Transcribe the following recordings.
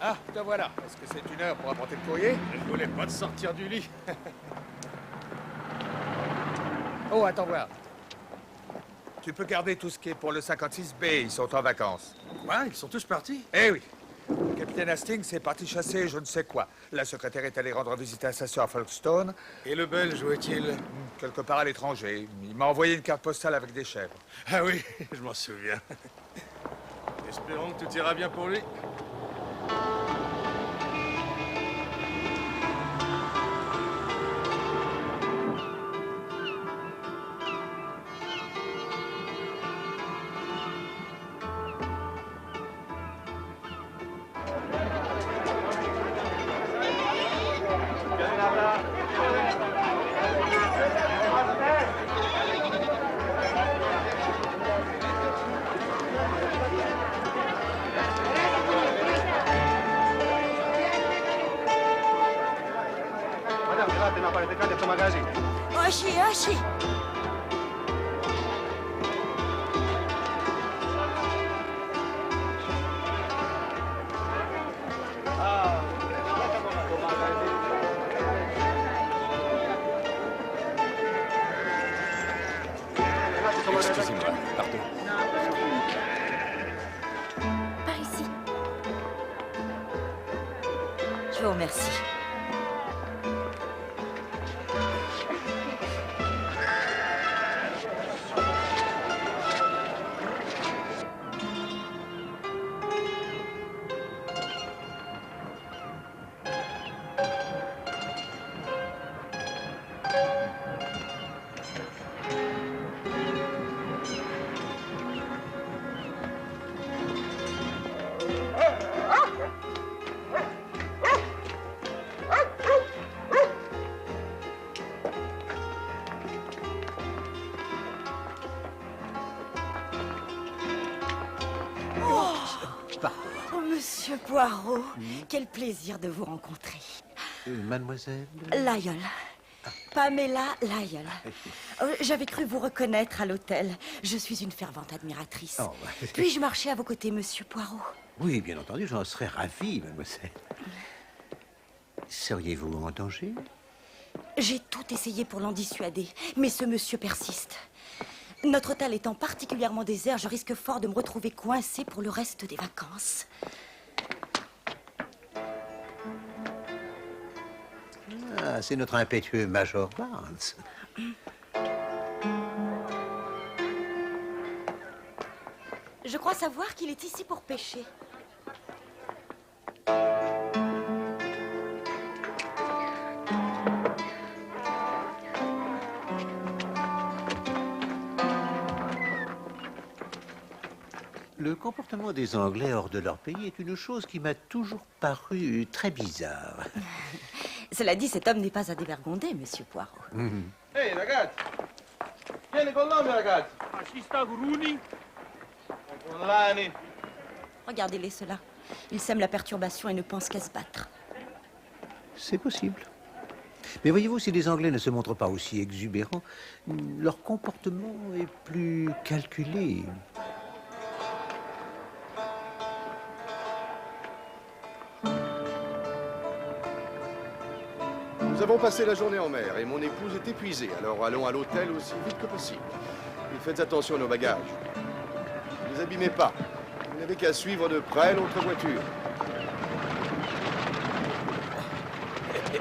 Ah, te voilà. Est-ce que c'est une heure pour apporter le courrier? Je ne voulais pas te sortir du lit. Oh, attends voir. Tu peux garder tout ce qui est pour le 56B, ils sont en vacances. Quoi? Ils sont tous partis? Eh oui. Le capitaine Hastings est parti chasser je ne sais quoi. La secrétaire est allée rendre visite à sa sœur à Folkestone. Et le Belge, où est-il? Quelque part à l'étranger. Il m'a envoyé une carte postale avec des chèvres. Ah oui, je m'en souviens. Espérons que tout ira bien pour lui. Oshi, Oshi! Excusez-moi, pardon. Par ici. Je vous remercie. Oh, Monsieur Poirot, quel plaisir de vous rencontrer. Mademoiselle? Lyell. Pamela Lyell. J'avais cru vous reconnaître à l'hôtel. Je suis une fervente admiratrice. Oh, ouais. Puis-je marcher à vos côtés, Monsieur Poirot? Oui, bien entendu, j'en serais ravi, mademoiselle. Seriez-vous en danger? J'ai tout essayé pour l'en dissuader, mais ce monsieur persiste. Notre hôtel étant particulièrement désert, je risque fort de me retrouver coincée pour le reste des vacances. Ah, c'est notre impétueux Major Barnes. Je crois savoir qu'il est ici pour pêcher. Le comportement des Anglais hors de leur pays est une chose qui m'a toujours paru très bizarre. Cela dit, cet homme n'est pas à dévergonder, Monsieur Poirot. Ehi, ragazzi! Vieni con noi, ragazzi! Ci sta Gruni? Con l'ani. Regardez-les, ceux-là. Ils sèment la perturbation et ne pensent qu'à se battre. C'est possible. Mais voyez-vous, si les Anglais ne se montrent pas aussi exubérants, leur comportement est plus calculé. Nous avons passé la journée en mer et mon épouse est épuisée, alors allons à l'hôtel aussi vite que possible. Et faites attention à nos bagages. Ne les abîmez pas. Vous n'avez qu'à suivre de près notre voiture.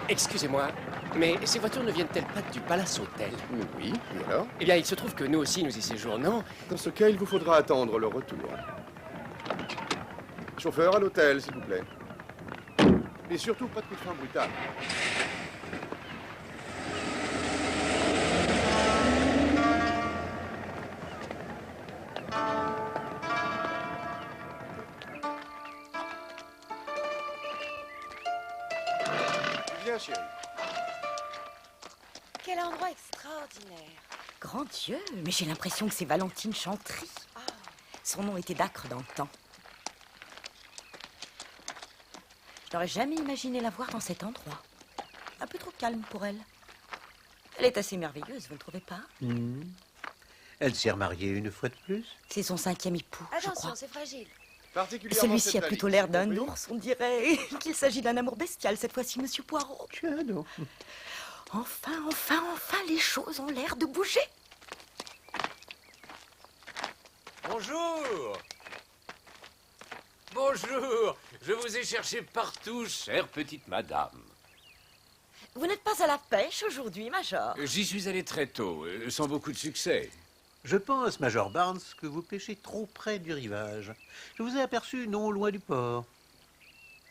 Excusez-moi, mais ces voitures ne viennent-elles pas du Palace Hotel? Oui, et alors? Eh bien, il se trouve que nous aussi, nous y séjournons. Dans ce cas, il vous faudra attendre le retour. Chauffeur à l'hôtel, s'il vous plaît. Et surtout, pas de coup de frein brutal. Viens, chérie. Quel endroit extraordinaire. Grand Dieu, mais j'ai l'impression que c'est Valentine Chantry. Son nom était d'Acre dans le temps. Je n'aurais jamais imaginé la voir dans cet endroit. Un peu trop calme pour elle. Elle est assez merveilleuse, vous ne trouvez pas? Elle s'est remariée une fois de plus. C'est son 5e époux, je Attention, crois. c'est fragile. Particulièrement Celui-ci a cette plutôt valise, l'air d'un compris? ours. On dirait qu'il s'agit d'un amour bestial cette fois-ci, monsieur Poirot. Tiens donc. Enfin, les choses ont l'air de bouger. Bonjour. Bonjour. Je vous ai cherché partout, chère petite madame. Vous n'êtes pas à la pêche aujourd'hui, Major? J'y suis allé très tôt, sans beaucoup de succès. Je pense, Major Barnes, que vous pêchez trop près du rivage. Je vous ai aperçu non loin du port.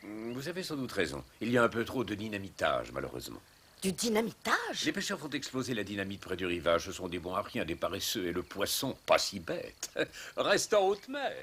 Vous avez sans doute raison. Il y a un peu trop de dynamitage, malheureusement. Du dynamitage? Les pêcheurs font exploser la dynamite près du rivage. Ce sont des bons à rien, des paresseux, et le poisson, pas si bête, reste en haute mer.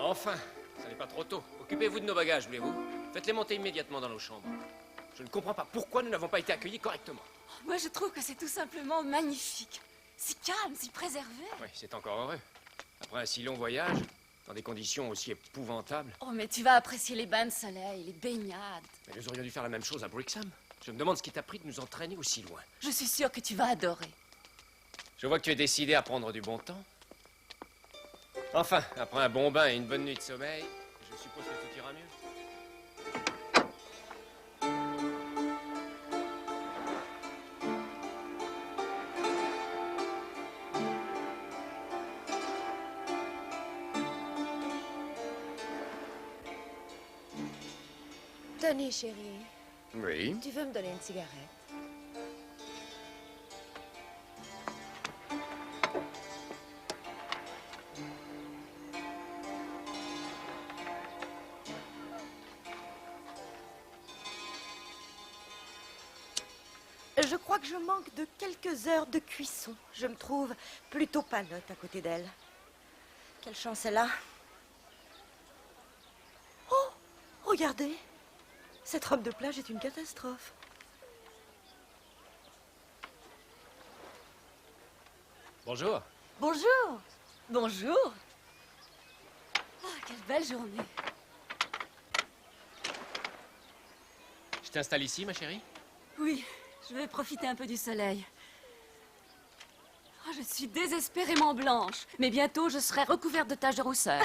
Enfin, ça n'est pas trop tôt. Occupez-vous de nos bagages, voulez-vous? Faites-les monter immédiatement dans nos chambres. Je ne comprends pas pourquoi nous n'avons pas été accueillis correctement. Moi, je trouve que c'est tout simplement magnifique. Si calme, si préservé. Oui, c'est encore heureux. Après un si long voyage, dans des conditions aussi épouvantables. Oh, mais tu vas apprécier les bains de soleil, les baignades. Mais nous aurions dû faire la même chose à Brixham. Je me demande ce qui t'a pris de nous entraîner aussi loin. Je suis sûre que tu vas adorer. Je vois que tu es décidé à prendre du bon temps. Enfin, après un bon bain et une bonne nuit de sommeil, je suppose que tout ira mieux. Tenez, chérie, Oui. tu veux me donner une cigarette? Je crois que je manque de quelques heures de cuisson. Je me trouve plutôt palote à côté d'elle. Quelle chance elle a. Oh, regardez. Cette robe de plage est une catastrophe. Bonjour. Bonjour. Bonjour. Ah, quelle belle journée. Je t'installe ici, ma chérie? Oui, je vais profiter un peu du soleil. Oh, je suis désespérément blanche, mais bientôt je serai recouverte de taches de rousseur.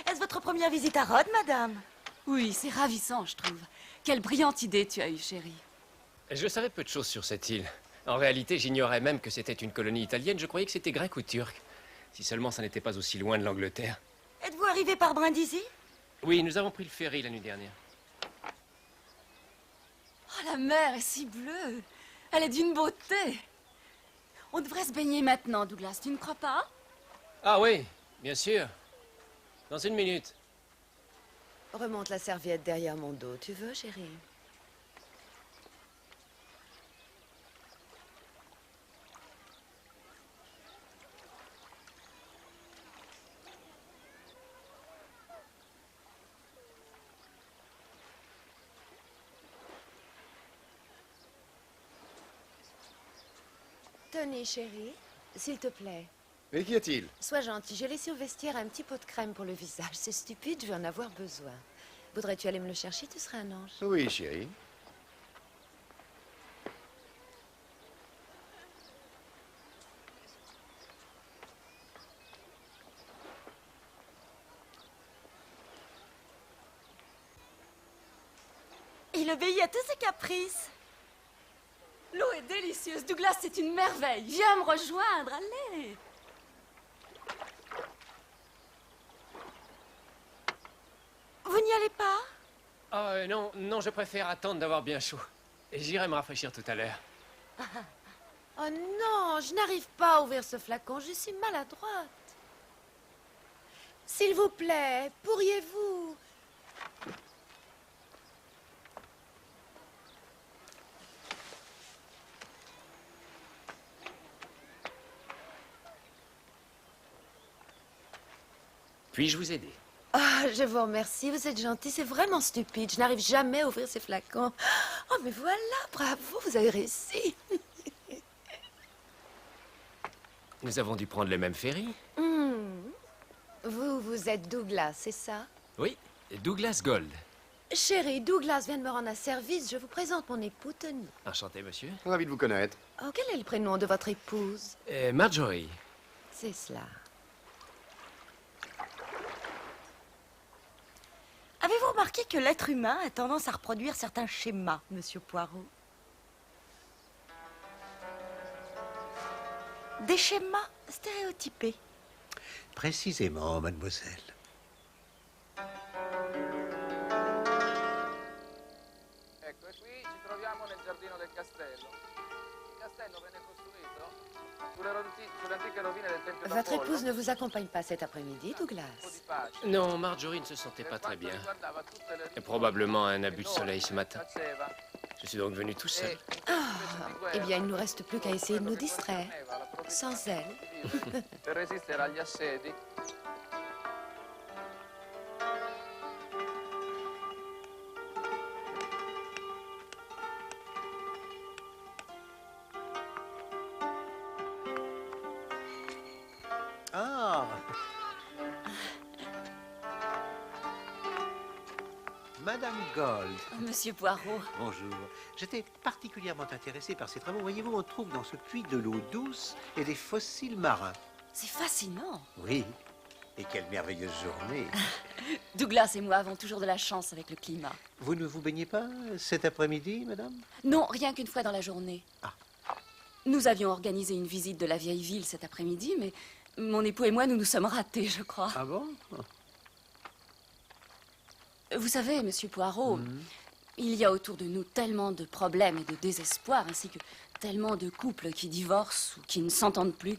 Est-ce votre première visite à Rhodes, madame? Oui, c'est ravissant, je trouve. Quelle brillante idée tu as eue, chérie. Je savais peu de choses sur cette île. En réalité, j'ignorais même que c'était une colonie italienne. Je croyais que c'était grec ou turc. Si seulement ça n'était pas aussi loin de l'Angleterre. Êtes-vous arrivé par Brindisi? Oui, nous avons pris le ferry la nuit dernière. Oh, la mer est si bleue. Elle est d'une beauté. On devrait se baigner maintenant, Douglas, tu ne crois pas? Ah oui, bien sûr. Dans une minute. Remonte la serviette derrière mon dos, tu veux, chérie? Tenez, chérie, s'il te plaît. Mais qu'y a-t-il? Sois gentil, j'ai laissé au vestiaire un petit pot de crème pour le visage. C'est stupide, je vais en avoir besoin. Voudrais-tu aller me le chercher? Tu serais un ange. Oui, chérie. Il obéit à tous ses caprices. L'eau est délicieuse. Douglas, c'est une merveille. Viens me rejoindre, allez. Vous n'y allez pas? Ah non, non, je préfère attendre d'avoir bien chaud. Et j'irai me rafraîchir tout à l'heure. Oh non, je n'arrive pas à ouvrir ce flacon, je suis maladroite. S'il vous plaît, pourriez-vous... Puis-je vous aider? Ah, Ah, je vous remercie, vous êtes gentil. C'est vraiment stupide. Je n'arrive jamais à ouvrir ces flacons. Oh, mais voilà, bravo, vous avez réussi. Nous avons dû prendre le même ferry. Vous êtes Douglas, c'est ça? Oui, Douglas Gold. Chérie, Douglas vient de me rendre un service. Je vous présente mon époux, Tony. Enchanté, monsieur. Ravi de vous connaître. Oh, quel est le prénom de votre épouse? Marjorie. C'est cela. Avez-vous remarqué que l'être humain a tendance à reproduire certains schémas, Monsieur Poirot? Des schémas stéréotypés. Précisément, mademoiselle. Ecco, e qui ci troviamo nel giardino del castello. Il castello venne costruito sulle antiche rovine del tempio Votre d'Apollo. épouse ne vous accompagne pas cet après-midi, Douglas? Non, Marjorie ne se sentait pas très bien. Et probablement un abus de soleil ce matin. Je suis donc venu tout seul. Eh bien, il ne nous reste plus qu'à essayer de nous distraire. Sans elle. Per resistere agli assedi. Ah! Madame Gold. Monsieur Poirot. Bonjour. J'étais particulièrement intéressé par ces travaux. Voyez-vous, on trouve dans ce puits de l'eau douce et des fossiles marins. C'est fascinant. Oui. Et quelle merveilleuse journée. Douglas et moi avons toujours de la chance avec le climat. Vous ne vous baignez pas cet après-midi, madame? Non, rien qu'une fois dans la journée. Ah. Nous avions organisé une visite de la vieille ville cet après-midi, mais mon époux et moi, nous nous sommes ratés, je crois. Ah bon? Vous savez, monsieur Poirot, il y a autour de nous tellement de problèmes et de désespoir, ainsi que tellement de couples qui divorcent ou qui ne s'entendent plus,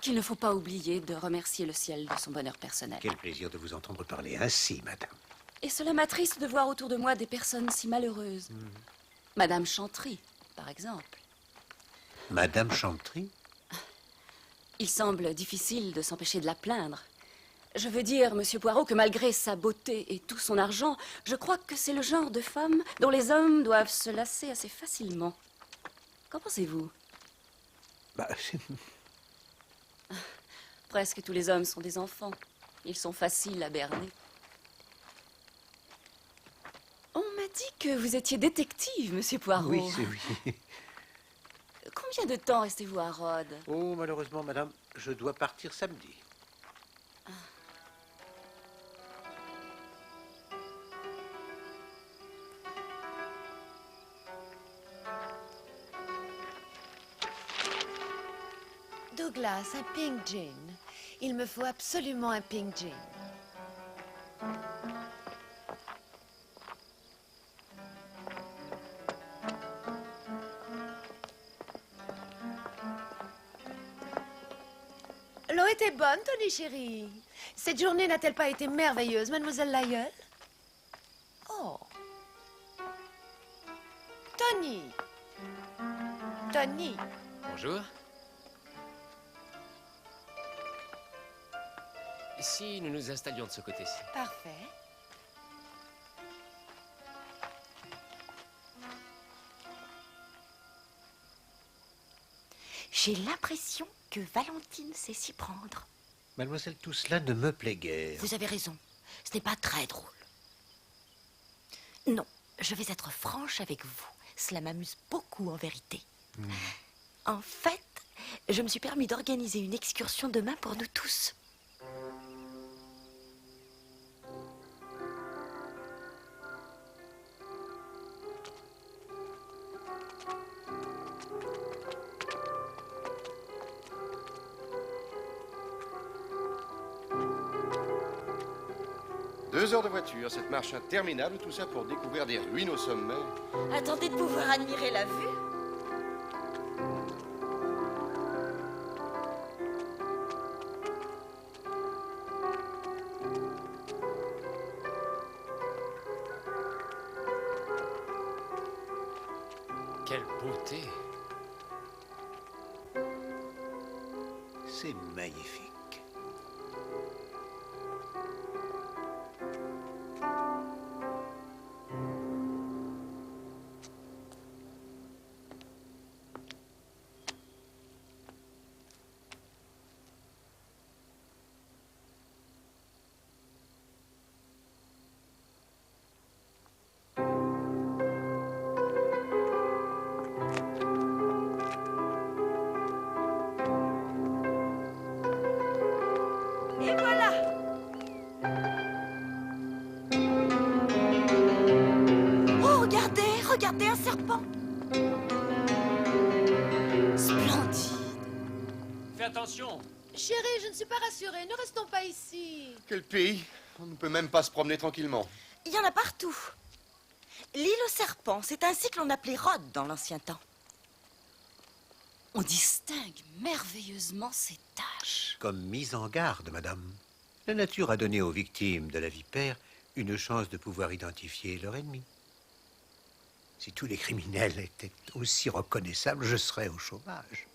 qu'il ne faut pas oublier de remercier le ciel de son bonheur personnel. Quel plaisir de vous entendre parler ainsi, madame. Et cela m'attriste de voir autour de moi des personnes si malheureuses. Madame Chantry, par exemple. Madame Chantry? Il semble difficile de s'empêcher de la plaindre. Je veux dire, monsieur Poirot, que malgré sa beauté et tout son argent, je crois que c'est le genre de femme dont les hommes doivent se lasser assez facilement. Qu'en pensez-vous? Bah, Presque tous les hommes sont des enfants. Ils sont faciles à berner. On m'a dit que vous étiez détective, monsieur Poirot. oui, c'est oui. Combien de temps restez-vous à Rhodes? Oh, malheureusement, madame, je dois partir samedi. Douglas, un pink jean. Il me faut absolument un pink jean. L'eau était bonne, Tony, chérie. Cette journée n'a-t-elle pas été merveilleuse, mademoiselle Lyell? Oh. Tony. Tony. Bonjour. Si nous nous installions de ce côté-ci. Parfait. J'ai l'impression que Valentine sait s'y prendre. Mademoiselle, tout cela ne me plaît guère. Vous avez raison. Ce n'est pas très drôle. Non, je vais être franche avec vous. Cela m'amuse beaucoup en vérité. En fait, je me suis permis d'organiser une excursion demain pour nous tous. Deux heures de voiture, cette marche interminable, tout ça pour découvrir des ruines au sommet. Attendez de pouvoir admirer la vue. Quelle beauté! C'est magnifique. regardez, un serpent. Splendide. Fais attention. Chérie, je ne suis pas rassurée. Ne restons pas ici. Quel pays? On ne peut même pas se promener tranquillement. Il y en a partout. L'île aux serpents, c'est ainsi que l'on appelait Rhodes dans l'ancien temps. On distingue merveilleusement ces taches. Comme mise en garde, madame. La nature a donné aux victimes de la vipère une chance de pouvoir identifier leur ennemi. Si tous les criminels étaient aussi reconnaissables, je serais au chômage.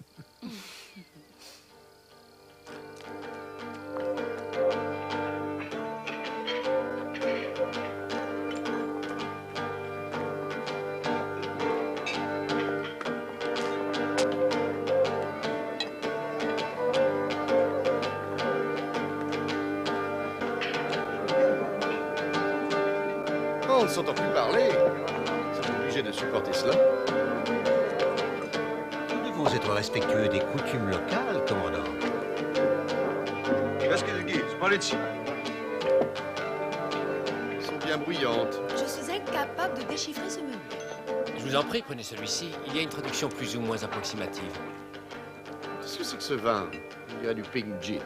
On ne s'entend plus parler. Nous sommes obligés de supporter cela. Nous devons être respectueux des coutumes locales, commandant. Elles sont bien bruyantes. Je suis incapable de déchiffrer ce menu. Je vous en prie, prenez celui-ci. Il y a une traduction plus ou moins approximative. Qu'est-ce que c'est que ce vin? Il y a du pink gin.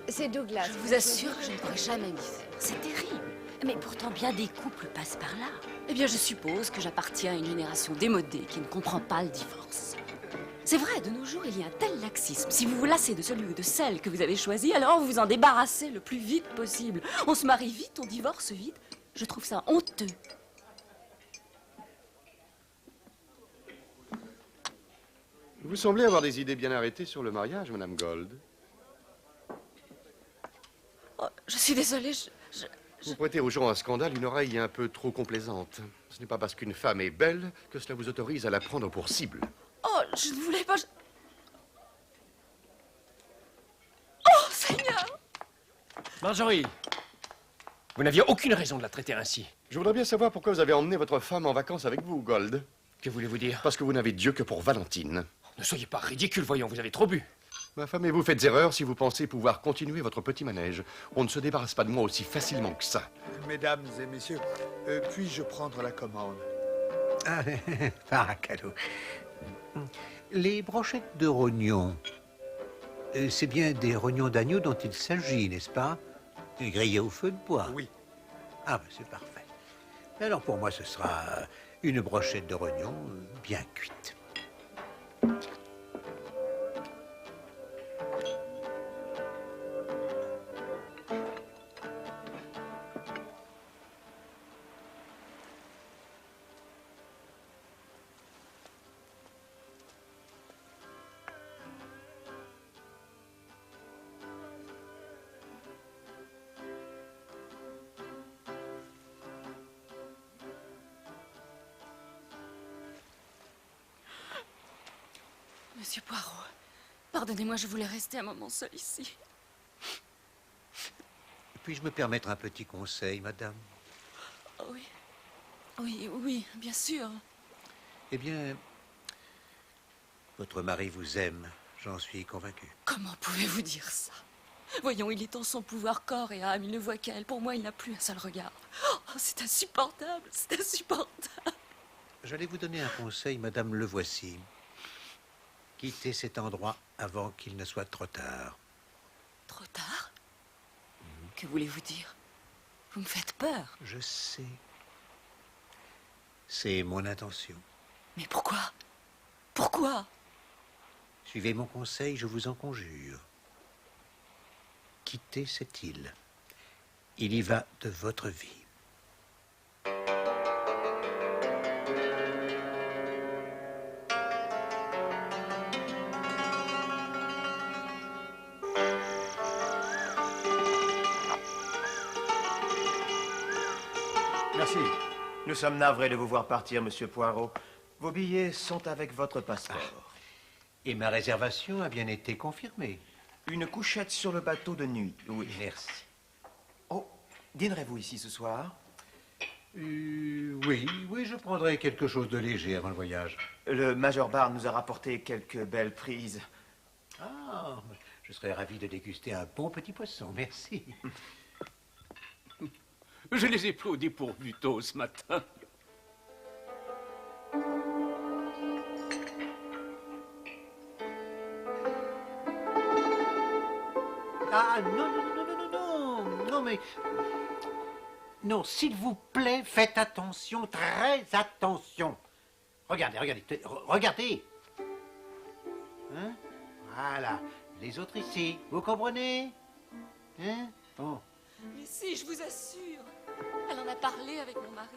C'est Douglas. Je vous assure que je ne pourrais jamais m'y faire. C'est terrible. Mais pourtant, bien des couples passent par là. Eh bien, je suppose que j'appartiens à une génération démodée qui ne comprend pas le divorce. C'est vrai, de nos jours, il y a un tel laxisme. Si vous vous lassez de celui ou de celle que vous avez choisi, alors vous vous en débarrassez le plus vite possible. On se marie vite, on divorce vite. Je trouve ça honteux. Vous semblez avoir des idées bien arrêtées sur le mariage, Madame Gold. Oh, je suis désolée, Vous prêtez aux gens un scandale une oreille un peu trop complaisante. Ce n'est pas parce qu'une femme est belle que cela vous autorise à la prendre pour cible. Oh, je ne voulais pas... Oh, Seigneur! Marjorie, vous n'aviez aucune raison de la traiter ainsi. Je voudrais bien savoir pourquoi vous avez emmené votre femme en vacances avec vous, Gold. Que voulez-vous dire? Parce que vous n'avez Dieu que pour Valentine. Ne soyez pas ridicule, voyons, vous avez trop bu. Ma femme et vous faites erreur si vous pensez pouvoir continuer votre petit manège. On ne se débarrasse pas de moi aussi facilement que ça. Mesdames et messieurs, puis-je prendre la commande? Ah, par un cadeau. Les brochettes de rognons, c'est bien des rognons d'agneau dont il s'agit, n'est-ce pas? Grillés au feu de bois. Oui. Ah, ben c'est parfait. Alors pour moi, ce sera une brochette de rognons bien cuite. Monsieur Poirot, pardonnez-moi, je voulais rester un moment seul ici. Puis-je me permettre un petit conseil, madame? Oh oui. Oui, bien sûr. Eh bien, votre mari vous aime, j'en suis convaincu. Comment pouvez-vous dire ça? Voyons, il est en son pouvoir corps et âme, il ne voit qu'elle. Pour moi, il n'a plus un seul regard. Oh, c'est insupportable, c'est insupportable. J'allais vous donner un conseil, madame, le voici. Quittez cet endroit avant qu'il ne soit trop tard. Trop tard? Que voulez-vous dire? Vous me faites peur. Je sais. C'est mon intention. Mais pourquoi? Pourquoi? Suivez mon conseil, je vous en conjure. Quittez cette île. Il y va de votre vie. Merci. Nous sommes navrés de vous voir partir, Monsieur Poirot. Vos billets sont avec votre passeport. Et ma réservation a bien été confirmée. Une couchette sur le bateau de nuit, oui. Merci. Oh, dînerez-vous ici ce soir? Oui, je prendrai quelque chose de léger avant le voyage. Le Major Barnes nous a rapporté quelques belles prises. Ah, je serais ravi de déguster un bon petit poisson, merci. Je les ai pris au dépourvu tôt ce matin. Non, s'il vous plaît, faites attention, très attention. Regardez, regardez. Hein? Voilà. Les autres ici, vous comprenez? Hein? Bon. Mais si, je vous assure. Elle en a parlé avec mon mari.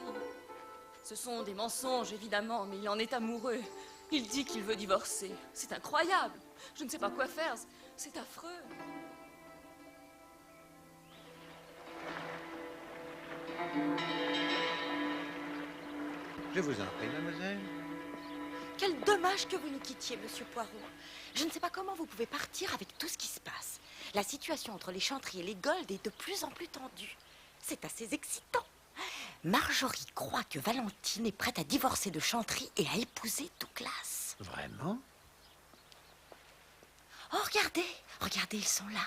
Ce sont des mensonges, évidemment, mais il en est amoureux. Il dit qu'il veut divorcer. C'est incroyable. Je ne sais pas quoi faire. C'est affreux. Je vous en prie, mademoiselle. Quel dommage que vous nous quittiez, monsieur Poirot. Je ne sais pas comment vous pouvez partir avec tout ce qui se passe. La situation entre les Chantry et les Gold est de plus en plus tendue. C'est assez excitant. Marjorie croit que Valentine est prête à divorcer de Chantry et à épouser Douglas. Vraiment? Oh, regardez, regardez, ils sont là.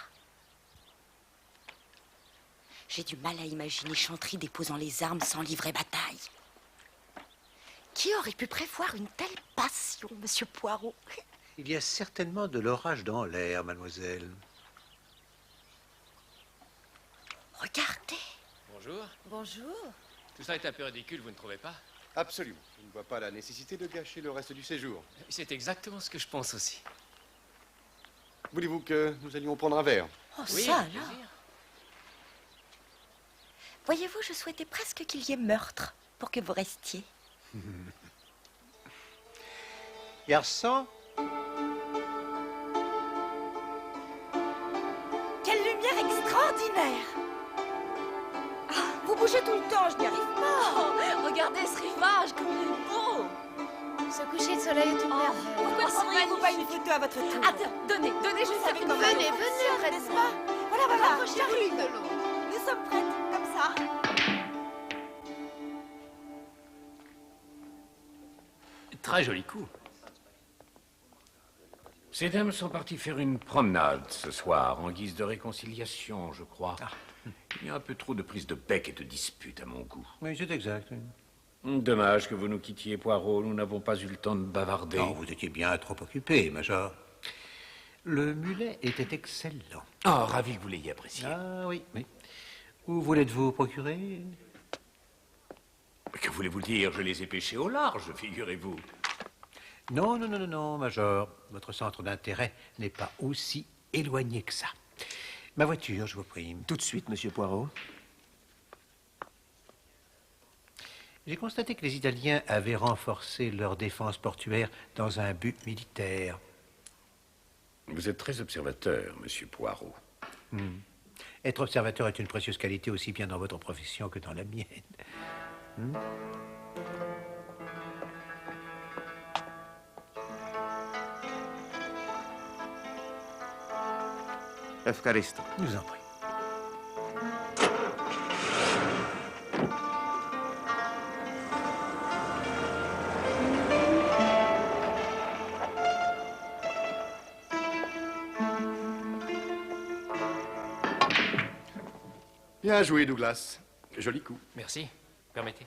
J'ai du mal à imaginer Chantry déposant les armes sans livrer bataille. Qui aurait pu prévoir une telle passion, monsieur Poirot? Il y a certainement de l'orage dans l'air, mademoiselle. Regardez. Bonjour. Bonjour. Tout ça est un peu ridicule, vous ne trouvez pas? Absolument. Je ne vois pas la nécessité de gâcher le reste du séjour. C'est exactement ce que je pense aussi. Voulez-vous que nous allions prendre un verre? Oh, Oui, ça avec alors. plaisir. Voyez-vous, je souhaitais presque qu'il y ait meurtre pour que vous restiez. Garçon? Quelle lumière extraordinaire! Ah, vous bougez tout le temps, je n'y arrive pas. Oh, regardez ce rivage, comme il est beau. Ce coucher de soleil est une merveille. Pourquoi c'est Prendriez-vous pas une magnifique? photo à votre tour? Attends, donnez, je vais faire une photo. Venez, venez, n'est-ce pas? Voilà, Rapprochez-vous j'arrive. l'une de l'autre. Nous sommes prêtes, comme ça. Très joli coup. Ces dames sont parties faire une promenade ce soir, en guise de réconciliation, je crois. Il y a un peu trop de prise de bec et de disputes à mon goût. Oui, c'est exact. Dommage que vous nous quittiez, Poirot. Nous n'avons pas eu le temps de bavarder. Non, vous étiez bien trop occupé, Major. Le mulet était excellent. Oh, ravi que vous l'ayez apprécié. Ah oui, oui. Où voulez-vous procurer? Que voulez-vous dire? Je les ai pêchés au large, figurez-vous. Non, Major. Votre centre d'intérêt n'est pas aussi éloigné que ça. Ma voiture, je vous prie. Tout de suite, monsieur Poirot. J'ai constaté que les Italiens avaient renforcé leur défense portuaire dans un but militaire. Vous êtes très observateur, monsieur Poirot. Être observateur est une précieuse qualité aussi bien dans votre profession que dans la mienne. Efkaristo. Je vous en prie. Bien joué, Douglas. Joli coup. Merci. Permettez.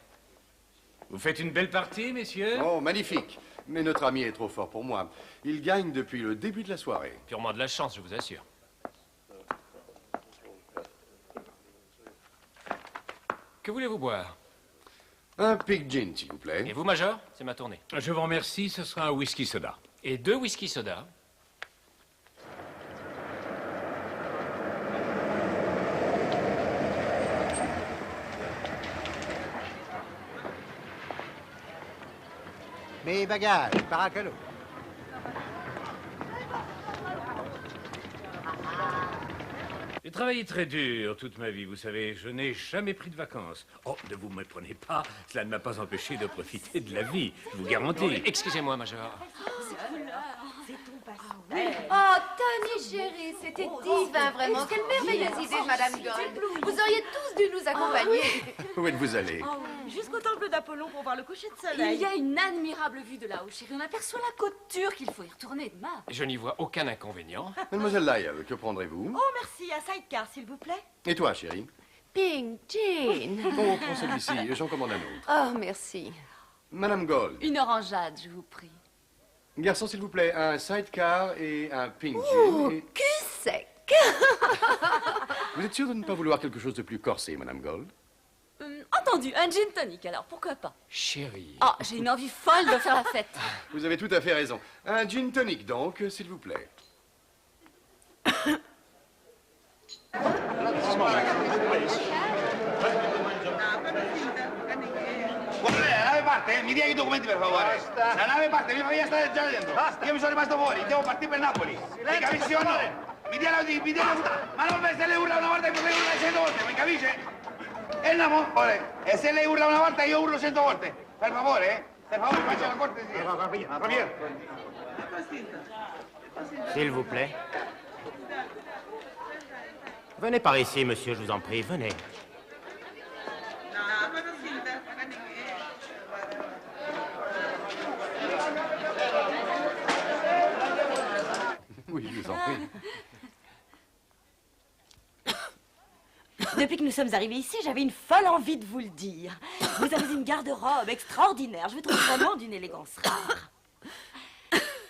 Vous faites une belle partie, messieurs? Oh, magnifique. Mais notre ami est trop fort pour moi. Il gagne depuis le début de la soirée. Purement de la chance, je vous assure. Que voulez-vous boire? Un Pig Gin, s'il vous Et plaît. vous, Major? C'est ma tournée. Je vous remercie, ce sera un whisky soda. Et 2 whisky soda. Mes bagages, paracalo. J'ai travaillé très dur toute ma vie, vous savez. Je n'ai jamais pris de vacances. Oh, ne vous méprenez pas, cela ne m'a pas empêché de profiter de la vie, je vous garantis. Excusez-moi, Major. Oh, Tony, chérie, c'était divin, vraiment. Quelle merveilleuse idée, Madame Gold. Vous auriez tous dû nous accompagner. Où êtes-vous allé? Jusqu'au temple d'Apollon pour voir le coucher de Il soleil. y a une admirable vue de là-haut, chérie. On aperçoit la côte turque. Il faut y retourner demain. Je n'y vois aucun inconvénient. Mademoiselle Lyle, que prendrez-vous? Oh, merci. Un sidecar, s'il vous plaît. Et toi, chérie? Pink Jean. Bon, prends celui-ci, j'en commande un autre. Oh, merci. Madame Gold. Une orangeade, je vous prie. Garçon, s'il vous plaît, un sidecar et un Pink Oh, Gin. et- cul sec. Vous êtes sûr de ne pas vouloir quelque chose de plus corsé, Madame Gold? Entendu, un gin tonic alors, pourquoi pas? Chérie. Oh, j'ai une envie folle de faire la fête. Vous avez tout à fait raison. Un gin tonic, donc, s'il vous plaît. La nave parte, mi dia i documenti per favore. La nave parte, mia famiglia sta già dentro. Io mi sono rimasto fuori, devo partire per Napoli. Mi capisci o no? Mi dia la... Ma non se lei urla una volta, io urla 100 volte, mi capisce? E andiamo? E se lei urla una volta, io urlo 100 volte. Per favore, eh? Per favore, faccia la cortesia. S'il vous plaît. Venez par ici, monsieur, je vous en prie, venez. Oui, je vous en prie. Depuis que nous sommes arrivés ici, j'avais une folle envie de vous le dire. Vous avez une garde-robe extraordinaire. Je vous trouve vraiment d'une élégance rare.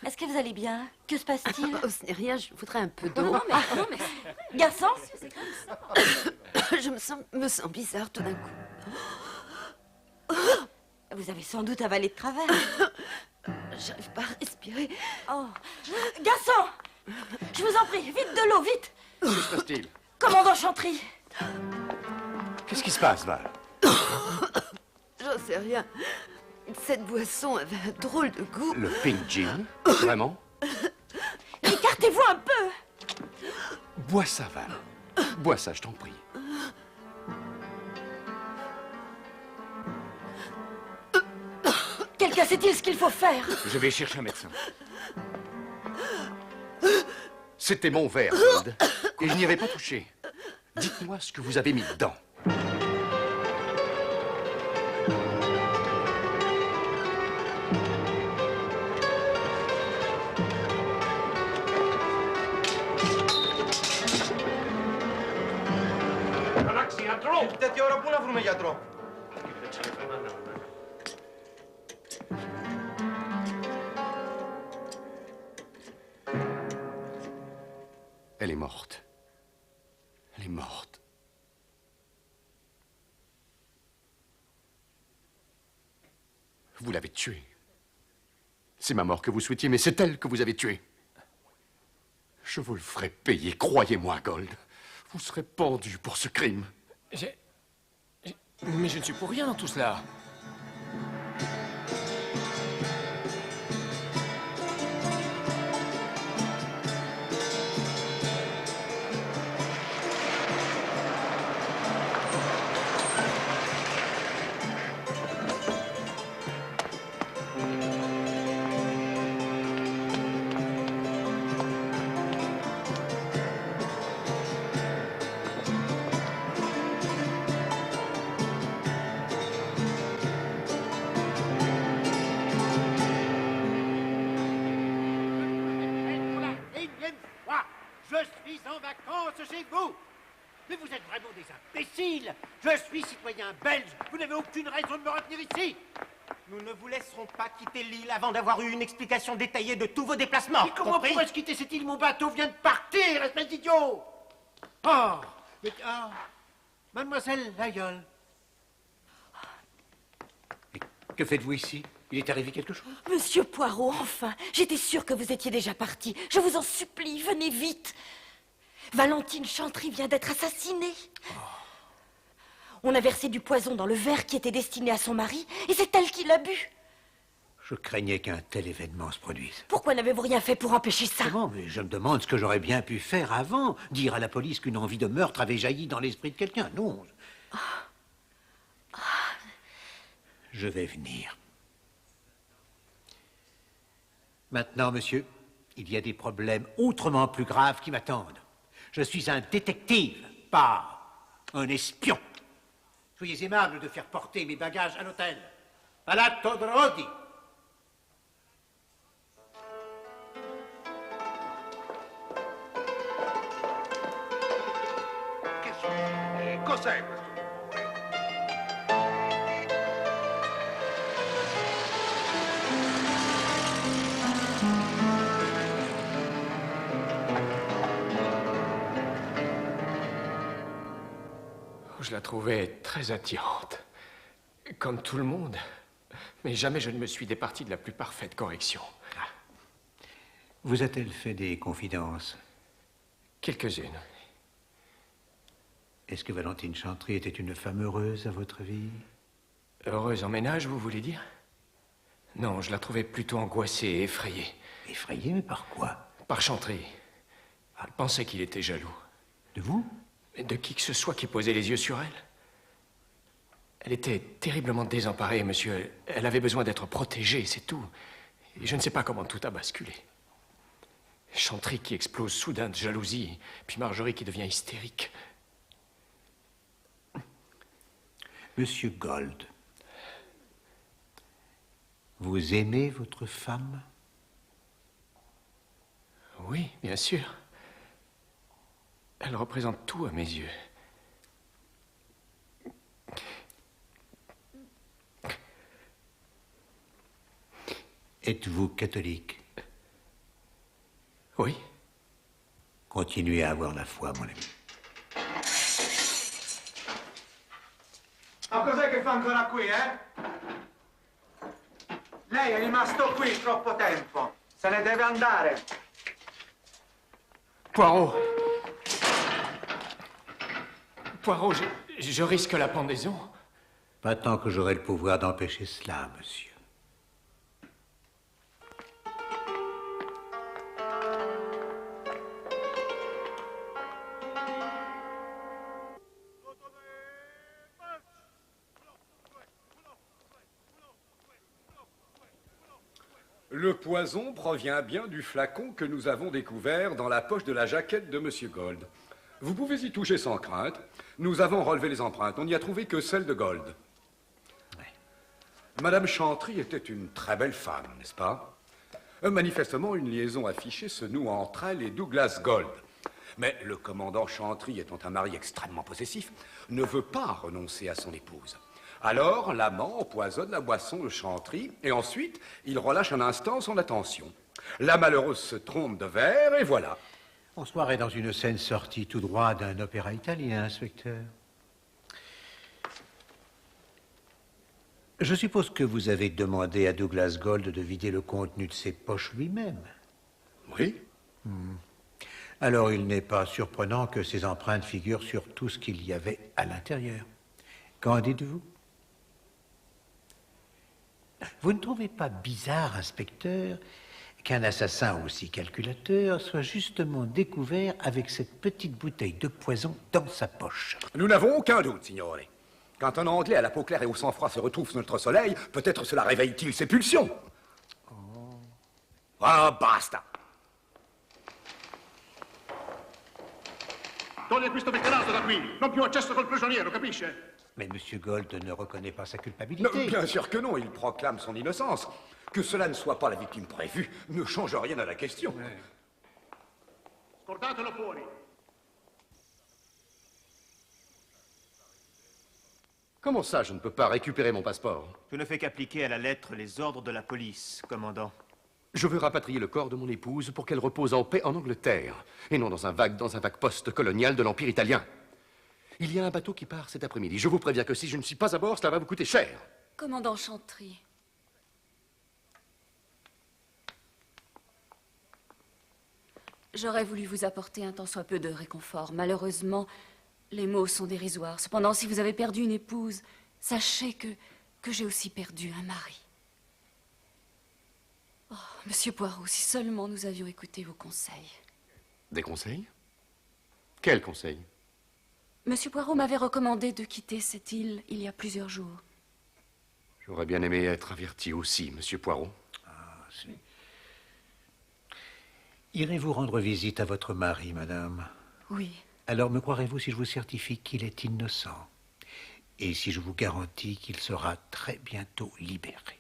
Est-ce que vous allez bien? Que se passe-t-il? Oh, ce n'est rien, je voudrais un peu d'eau. Non, mais... Garçon? C'est comme ça. Je me sens bizarre tout d'un coup. Vous avez sans doute avalé de travers. J'arrive pas à respirer. Oh. Garçon! Je vous en prie, vite de l'eau, vite! Que se passe-t-il? Commandant Chantry! Qu'est-ce qui se passe, Val? J'en sais rien. Cette boisson avait un drôle de goût. Le pink gin? Vraiment? Écartez-vous un peu! Bois ça, Val. Bois ça, je t'en prie. Quelqu'un sait-il ce qu'il faut faire? Je vais chercher un médecin. C'était mon verre, Gold, et je n'y avais pas touché. Dites-moi ce que vous avez mis dedans. Τέτοια ώρα πού να βρούμε γιατρό? Elle est morte. Elle est morte. Vous l'avez tuée. C'est ma mort que vous souhaitiez, mais c'est elle que vous avez tuée. Je vous le ferai payer, croyez-moi, Gold. Vous serez pendu pour ce crime. Mais je ne suis pour rien dans tout cela. Chez vous. Mais vous êtes vraiment des imbéciles. Je suis citoyen belge. Vous n'avez aucune raison de me retenir ici. Nous ne vous laisserons pas quitter l'île avant d'avoir eu une explication détaillée de tous vos déplacements. Mais comment pourrais-je quitter cette île? Mon bateau vient de partir, espèce d'idiot. Oh, mais... Ah, mademoiselle Layol. Que faites-vous ici? Il est arrivé quelque chose? Monsieur Poirot, enfin! J'étais sûre que vous étiez déjà parti. Je vous en supplie, venez vite. Valentine Chantry vient d'être assassinée. On a versé du poison dans le verre qui était destiné à son mari, et c'est elle qui l'a bu. Je craignais qu'un tel événement se produise. Pourquoi n'avez-vous rien fait pour empêcher ça? Comment? Mais je me demande ce que j'aurais bien pu faire avant. Dire à la police qu'une envie de meurtre avait jailli dans l'esprit de quelqu'un. Non. Je vais venir. Maintenant, monsieur, il y a des problèmes autrement plus graves qui m'attendent. Je suis un détective, pas un espion. Soyez aimable de faire porter mes bagages à l'hôtel. Palazzo Drodi. Cos'è questo? Je la trouvais très attirante. Comme tout le monde. Mais jamais je ne me suis départi de la plus parfaite correction. Vous a-t-elle fait des confidences? Quelques-unes. Est-ce que Valentine Chantry était une femme heureuse, à votre avis? Heureuse en ménage, vous voulez dire? Non, je la trouvais plutôt angoissée et effrayée. Effrayée, mais par quoi? Par Chantry. Elle pensait qu'il était jaloux. De vous? De qui que ce soit qui posait les yeux sur elle. Elle était terriblement désemparée, monsieur. Elle avait besoin d'être protégée, c'est tout. Et je ne sais pas comment tout a basculé. Chantry qui explose soudain de jalousie, puis Marjorie qui devient hystérique. Monsieur Gold, vous aimez votre femme? Oui, bien sûr. Elle représente tout à mes yeux. Êtes-vous catholique? Oui. Continuez à avoir la foi, mon ami. Ma cos'è che fa ancora qui, eh? Lei è rimasto qui troppo tempo. Se ne deve andare. Poirot. Poirot, je risque la pendaison. Pas tant que j'aurai le pouvoir d'empêcher cela, monsieur. Le poison provient bien du flacon que nous avons découvert dans la poche de la jaquette de Monsieur Gold. Vous pouvez y toucher sans crainte. Nous avons relevé les empreintes. On n'y a trouvé que celle de Gold. Ouais. Madame Chantry était une très belle femme, n'est-ce pas? Manifestement, une liaison affichée se noue entre elle et Douglas Gold. Mais le commandant Chantry, étant un mari extrêmement possessif, ne veut pas renoncer à son épouse. Alors, l'amant empoisonne la boisson de Chantry, et ensuite, il relâche un instant son attention. La malheureuse se trompe de verre, et voilà. On se croirait dans une scène sortie tout droit d'un opéra italien, inspecteur. Je suppose que vous avez demandé à Douglas Gold de vider le contenu de ses poches lui-même. Oui. Alors, il n'est pas surprenant que ces empreintes figurent sur tout ce qu'il y avait à l'intérieur. Qu'en dites-vous? Vous ne trouvez pas bizarre, inspecteur, qu'un assassin aussi calculateur soit justement découvert avec cette petite bouteille de poison dans sa poche? Nous n'avons aucun doute, signore. Quand un Anglais à la peau claire et au sang-froid se retrouve sous notre soleil, peut-être cela réveille-t-il ses pulsions. Ah, basta! Toglie questo becchenato da qui! Non più accesso col prigioniero, capisce? Mais Monsieur Gold ne reconnaît pas sa culpabilité. Non, bien sûr que non, il proclame son innocence. Que cela ne soit pas la victime prévue ne change rien à la question. Scordatelo fuori! Comment ça, je ne peux pas récupérer mon passeport? Je ne fais qu'appliquer à la lettre les ordres de la police, commandant. Je veux rapatrier le corps de mon épouse pour qu'elle repose en paix en Angleterre, et non dans un vague poste colonial de l'Empire italien. Il y a un bateau qui part cet après-midi. Je vous préviens que si je ne suis pas à bord, cela va vous coûter cher. Commandant Chantry. J'aurais voulu vous apporter un tant soit peu de réconfort. Malheureusement, les mots sont dérisoires. Cependant, si vous avez perdu une épouse, sachez que j'ai aussi perdu un mari. Oh, Monsieur Poirot, si seulement nous avions écouté vos conseils. Des conseils? Quels conseils? Monsieur Poirot m'avait recommandé de quitter cette île il y a plusieurs jours. J'aurais bien aimé être averti aussi, Monsieur Poirot. Ah, si. Irez-vous rendre visite à votre mari, madame? Oui. Alors me croirez-vous si je vous certifie qu'il est innocent? Et si je vous garantis qu'il sera très bientôt libéré?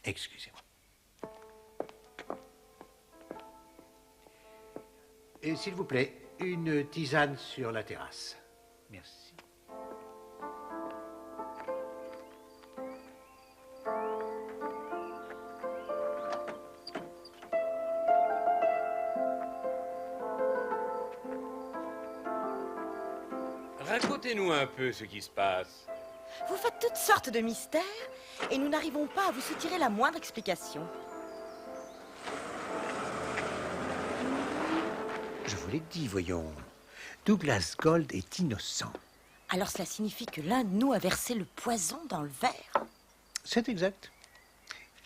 Excusez-moi. Et s'il vous plaît, une tisane sur la terrasse. Merci. Racontez-nous un peu ce qui se passe. Vous faites toutes sortes de mystères et nous n'arrivons pas à vous soutirer la moindre explication. Je vous l'ai dit, voyons. Douglas Gold est innocent. Alors cela signifie que l'un de nous a versé le poison dans le verre. C'est exact.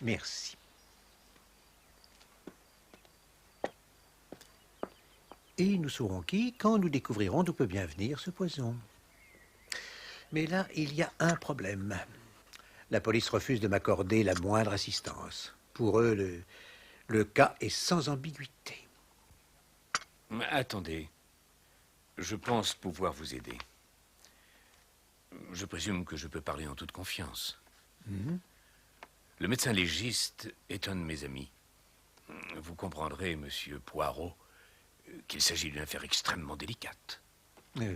Merci. Et nous saurons qui quand nous découvrirons d'où peut bien venir ce poison. Mais là, il y a un problème. La police refuse de m'accorder la moindre assistance. Pour eux, le cas est sans ambiguïté. Mais attendez. Je pense pouvoir vous aider. Je présume que je peux parler en toute confiance. Le médecin légiste est un de mes amis. Vous comprendrez, monsieur Poirot, qu'il s'agit d'une affaire extrêmement délicate. Oui, oui.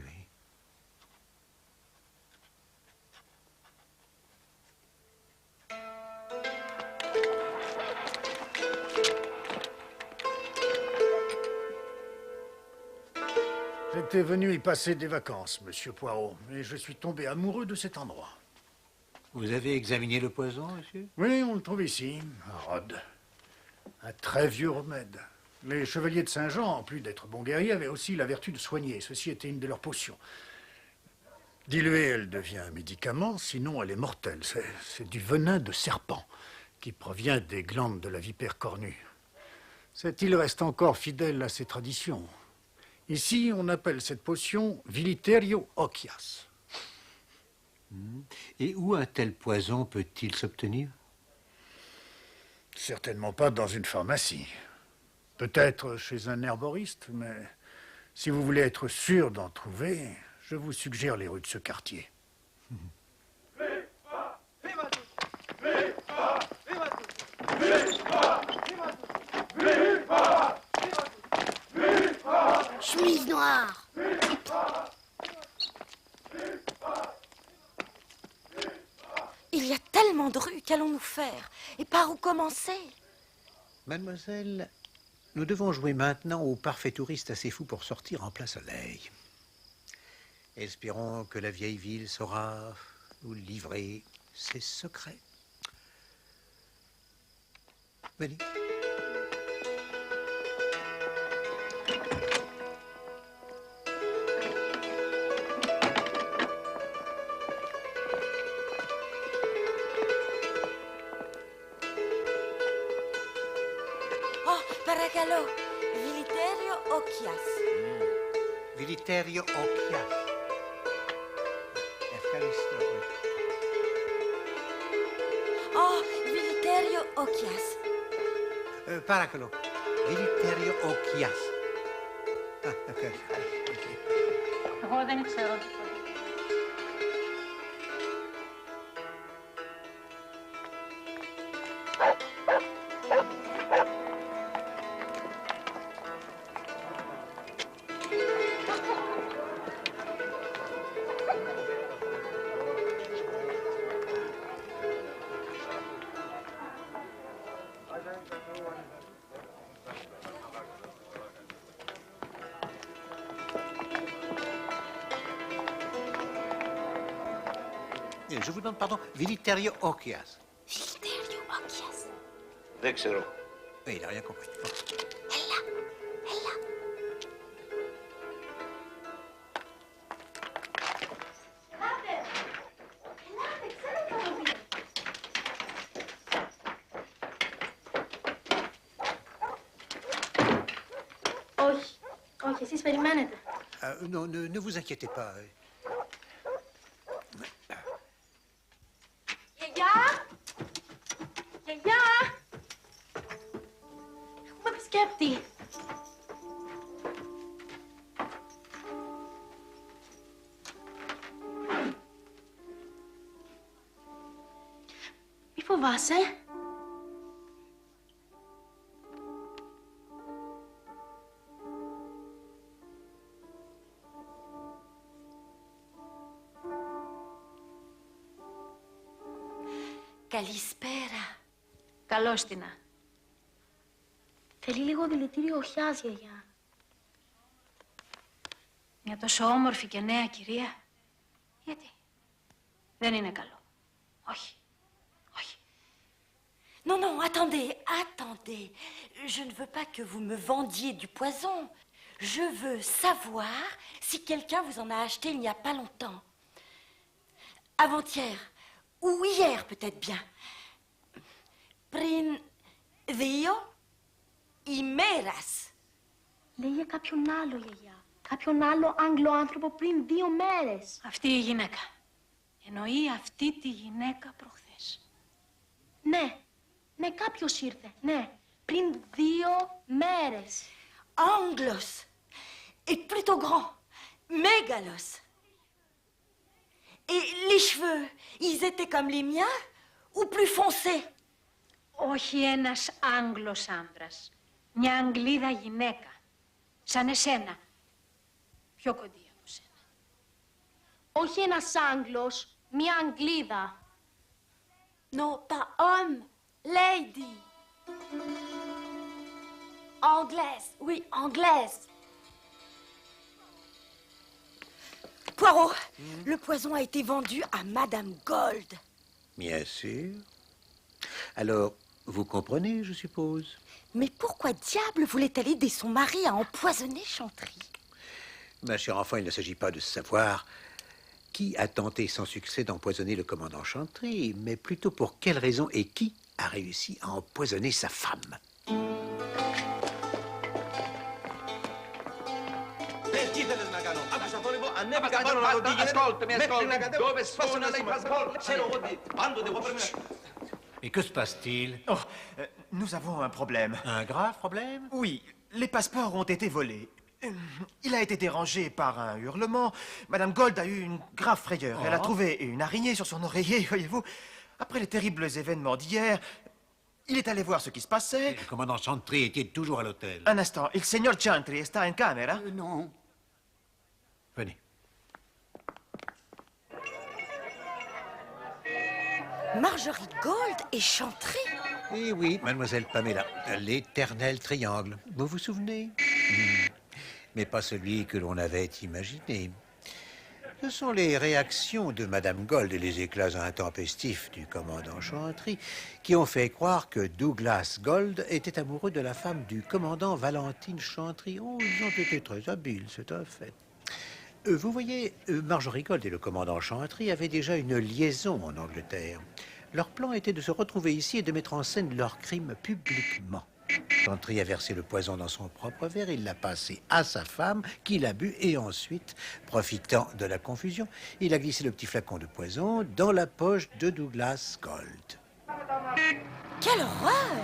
J'étais venu y passer des vacances, monsieur Poirot, et je suis tombé amoureux de cet endroit. Vous avez examiné le poison, monsieur? Oui, on le trouve ici, à Rhodes. Un très vieux remède. Les chevaliers de Saint-Jean, en plus d'être bons guerriers, avaient aussi la vertu de soigner. Ceci était une de leurs potions. Diluée, elle devient un médicament, sinon elle est mortelle. C'est du venin de serpent qui provient des glandes de la vipère cornue. Cette île reste encore fidèle à ses traditions. Ici, on appelle cette potion Viliterio Ocias. Et où un tel poison peut-il s'obtenir? Certainement pas dans une pharmacie. Peut-être chez un herboriste, mais si vous voulez être sûr d'en trouver, je vous suggère les rues de ce quartier. Chemise noire. Il y a tellement de rues, qu'allons-nous faire? Et par où commencer? Mademoiselle, nous devons jouer maintenant au parfait touriste assez fou pour sortir en plein soleil. Espérons que la vieille ville saura nous livrer ses secrets. Venez. Paracalo, Viliterio Ocias. Viliterio Ocias. Oh, Viliterio Ocias. Paracalo. Viliterio Ocias. Εγώ δεν ξέρω. Je vous demande pardon, Viliterio Ocias. Viliterio Ocias. Δεν ξέρω. Il n'a rien compris. Όχι, όχι, εσείς περιμένετε. Non, ne vous inquiétez pas. Γιαγιά! Γιαγιά! Έχουμε επισκέπτη. Μη φοβάσαι. Καλησπέρα. Καλώς Τίνα. Θέλει λίγο δηλητήριο οχιάς, γιαγιά. Μια τόσο όμορφη και νέα κυρία. Γιατί? Δεν είναι καλό. Όχι. Όχι. Non, non, attendez, attendez. Je ne veux pas que vous me vendiez du poison. Je veux savoir si quelqu'un vous en a acheté il n'y a pas longtemps. Avant-hier, ou hier peut-être bien. Πριν 2 ημέρας. Λέει για κάποιον άλλο, γιαγιά. Κάποιον άλλο Άγγλο άνθρωπο πριν 2 μέρες. Αυτή η γυναίκα. Εννοεί αυτή τη γυναίκα προχθές. Ναι. Ναι, κάποιος ήρθε. Ναι. Πριν 2 μέρες. Anglos. Et plutôt grand. Mégalos. Et les cheveux, ils étaient comme les miens ou plus foncés? Όχι ένας Άγγλος άντρας. Μια Αγγλίδα γυναίκα. Σαν εσένα. Πιο κοντή από σένα. Όχι ένας Άγγλος, μια Αγγλίδα. Non, pas homme, lady. Anglaise, oui, anglaise. Poirot, le poison a été vendu à Madame Gold. Bien sûr. Alors, vous comprenez, je suppose? Mais pourquoi diable voulait-elle aider son mari à empoisonner Chantry? Ma chère enfant, il ne s'agit pas de savoir qui a tenté sans succès d'empoisonner le commandant Chantry, mais plutôt pour quelle raison et qui a réussi à empoisonner sa femme. Et que se passe-t-il? Oh, nous avons un problème. Un grave problème? Oui, les passeports ont été volés. Il a été dérangé par un hurlement. Madame Gold a eu une grave frayeur. Elle a trouvé une araignée sur son oreiller, voyez-vous. Après les terribles événements d'hier, il est allé voir ce qui se passait. Et le commandant Chantry était toujours à l'hôtel. Un instant, il signor Chantry está en camera? Non. Venez. Marjorie Gold et Chantry? Eh oui, mademoiselle Pamela, l'éternel triangle. Vous vous souvenez? Mais pas celui que l'on avait imaginé. Ce sont les réactions de Madame Gold et les éclats intempestifs du commandant Chantry qui ont fait croire que Douglas Gold était amoureux de la femme du commandant Valentine Chantry. Oh, ils ont été très habiles, c'est un fait. Vous voyez, Marjorie Gold et le commandant Chantry avaient déjà une liaison en Angleterre. Leur plan était de se retrouver ici et de mettre en scène leur crime publiquement. Chantry a versé le poison dans son propre verre, il l'a passé à sa femme, qui l'a bu, et ensuite, profitant de la confusion, il a glissé le petit flacon de poison dans la poche de Douglas Gold. Quelle horreur!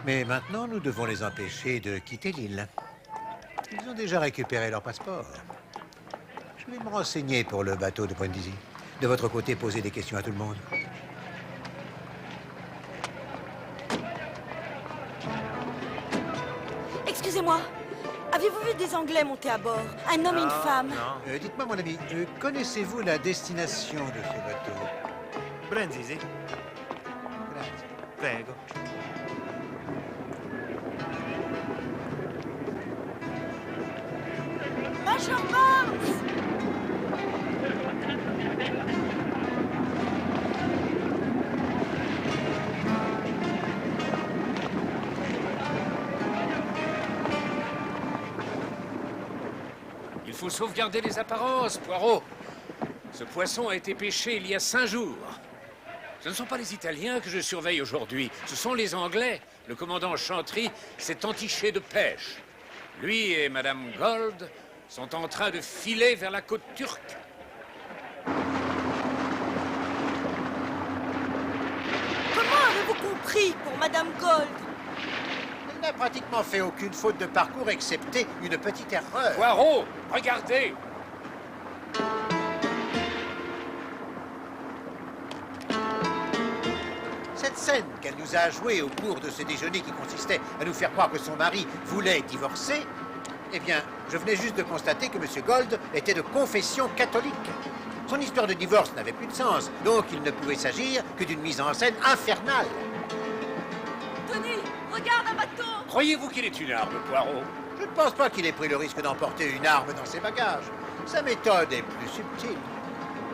Mais maintenant, nous devons les empêcher de quitter l'île. Ils ont déjà récupéré leur passeport. Je vais me renseigner pour le bateau de Brindisi. De votre côté, posez des questions à tout le monde. Excusez-moi, avez-vous vu des Anglais monter à bord? Un homme et une femme? Dites-moi, mon ami, connaissez-vous la destination de ce bateau? Brindisi. Prego. Major Bones! Il faut sauvegarder les apparences, Poirot. Ce poisson a été pêché il y a 5 jours. Ce ne sont pas les Italiens que je surveille aujourd'hui, ce sont les Anglais. Le commandant Chantry s'est entiché de pêche. Lui et Madame Gold sont en train de filer vers la côte turque. Comment avez-vous compris pour Madame Gold? Elle n'a pratiquement fait aucune faute de parcours, excepté une petite erreur. Poirot, regardez! Cette scène qu'elle nous a jouée au cours de ce déjeuner qui consistait à nous faire croire que son mari voulait divorcer, eh bien, je venais juste de constater que M. Gold était de confession catholique. Son histoire de divorce n'avait plus de sens, donc il ne pouvait s'agir que d'une mise en scène infernale. Tony, regarde un bateau! Croyez-vous qu'il est une arme, Poirot? Je ne pense pas qu'il ait pris le risque d'emporter une arme dans ses bagages. Sa méthode est plus subtile.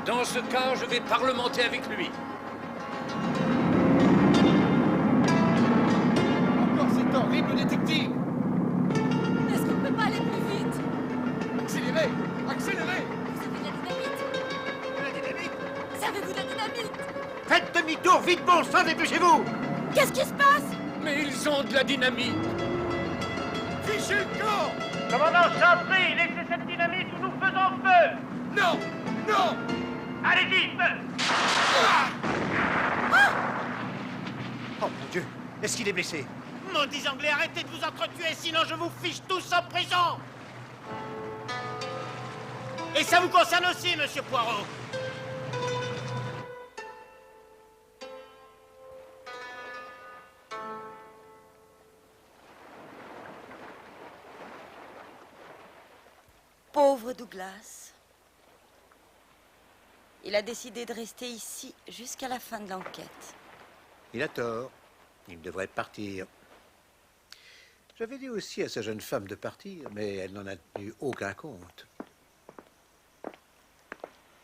Dans ce cas, je vais parlementer avec lui. Encore cet horrible détective! Est-ce qu'on ne peut pas aller plus vite? Accélérez! Accélérez! Vous avez de la dynamite? De la dynamite? Servez-vous de la dynamite? Faites demi-tour, vite bon sang, dépêchez-vous! Qu'est-ce qui se passe? Mais ils ont de la dynamite! Fichez le camp! Commandant Chantry, laissez cette dynamite ou nous faisons feu! Non! Non! Allez-y, feu! Oh mon Dieu, est-ce qu'il est blessé? Maudits Anglais, arrêtez de vous entretuer, sinon je vous fiche tous en prison! Et ça vous concerne aussi, monsieur Poirot! Pauvre Douglas. Il a décidé de rester ici jusqu'à la fin de l'enquête. Il a tort. Il devrait partir. J'avais dit aussi à sa jeune femme de partir, mais elle n'en a tenu aucun compte.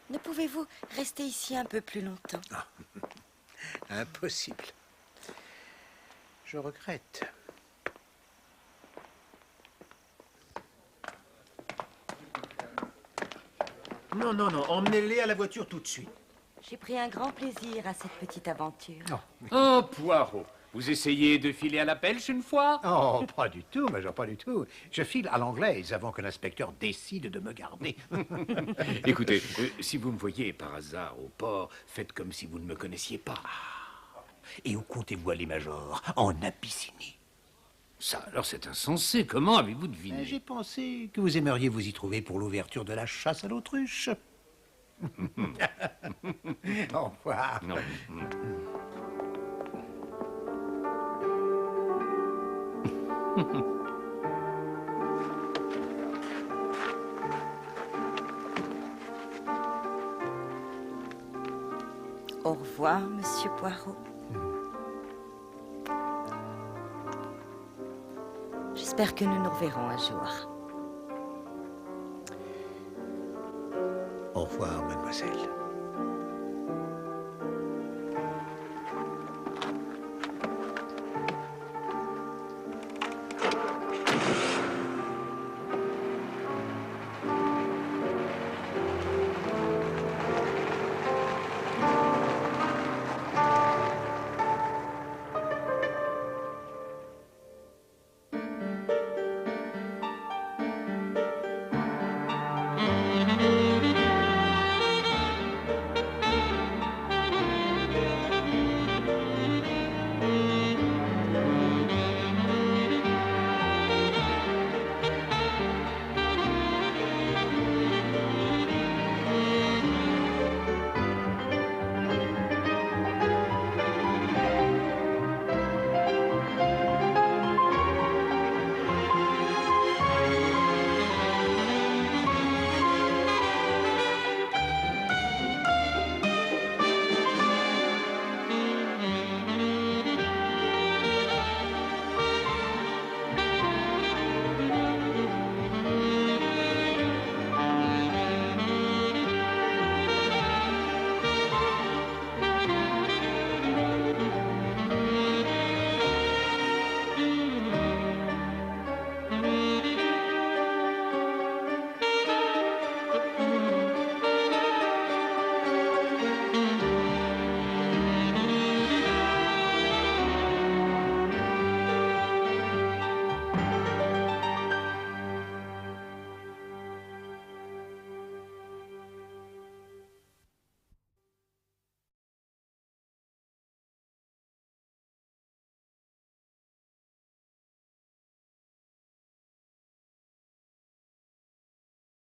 Ne pouvez-vous rester ici un peu plus longtemps? Impossible. Je regrette. Non, non, non, emmenez-les à la voiture tout de suite. J'ai pris un grand plaisir à cette petite aventure. Oh, Poirot, vous essayez de filer à la pêche une fois? Oh, pas du tout, Major, pas du tout. Je file à l'anglaise avant que l'inspecteur décide de me garder. Écoutez, si vous me voyez par hasard au port, faites comme si vous ne me connaissiez pas. Et où comptez-vous aller, Major? En Abyssinie. Ça, alors, c'est insensé. Comment avez-vous deviné? J'ai pensé que vous aimeriez vous y trouver pour l'ouverture de la chasse à l'autruche. Au revoir. Non. Au revoir, monsieur Poirot. J'espère que nous nous reverrons un jour. Au revoir, mademoiselle.